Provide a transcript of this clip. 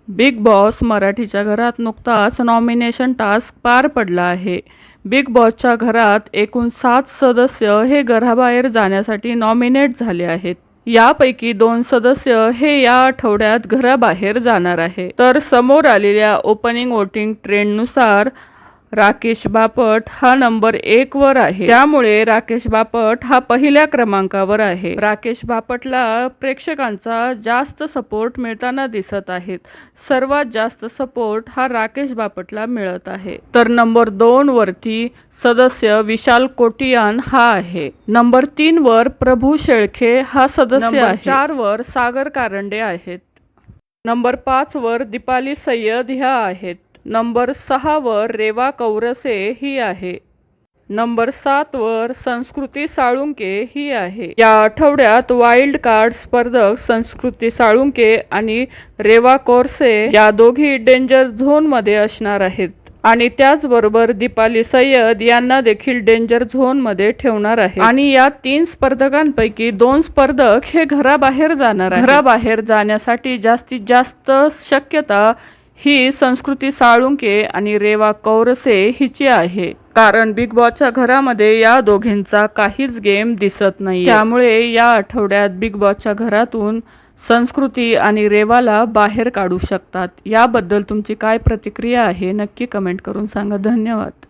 Big boss मराठीच्या घरात नुकताच नॉमिनेशन टास्क पार पडला आहे. बिग बॉसच्या घरात एकूण 7 सदस्य हे घराबाहेर जाण्यासाठी नॉमिनेट झाले आहेत. यापैकी 2 सदस्य हे या आठवड्यात घराबाहेर जाणार आहे. तर समोर आलेल्या ओपनिंग वोटिंग ट्रेंडनुसार राकेश बापट हा नंबर 1 वर आहे. त्यामुळे राकेश बापट हा पहिल्या क्रमांकावर आहे. राकेश बापटला प्रेक्षकांचा जास्त सपोर्ट मिळताना दिसत आहेत. सर्वात जास्त सपोर्ट हा राकेश बापटला मिळत आहे. तर नंबर 2 वरती सदस्य विशाल कोटियान हा आहे. नंबर 3 वर प्रभू शेळके हा सदस्य आहे. 4 वर सागर कारंडे आहेत. नंबर 5 वर दीपाली सय्यद ह्या आहेत. नंबर 6 वर रेवा कौरसे ही आहे. नंबर 7 वर संस्कृती साळुंके ही आहे. या आठवड्यात वाईल्ड कार्ड स्पर्धक संस्कृती साळुंके आणि रेवा कौरसे या दोघी डेंजर झोन मध्ये असणार आहेत आणि त्याचबरोबर दीपाली सय्यद यांना देखील डेंजर झोन मध्ये ठेवणार आहे. आणि या 3 स्पर्धकांपैकी 2 स्पर्धक हे घराबाहेर जाणार आहेत. घराबाहेर जाण्यासाठी जास्तीत जास्त शक्यता ही संस्कृती साळुंके आणि रेवा कौरसे हिची आहे. कारण बिग बॉसच्या घरामध्ये या दोघींचा काहीच गेम दिसत नाही. त्यामुळे या आठवड्यात बिग बॉसच्या घरातून संस्कृती आणि रेवाला बाहेर काढू शकतात. याबद्दल तुमची काय प्रतिक्रिया आहे नक्की कमेंट करून सांगा. धन्यवाद.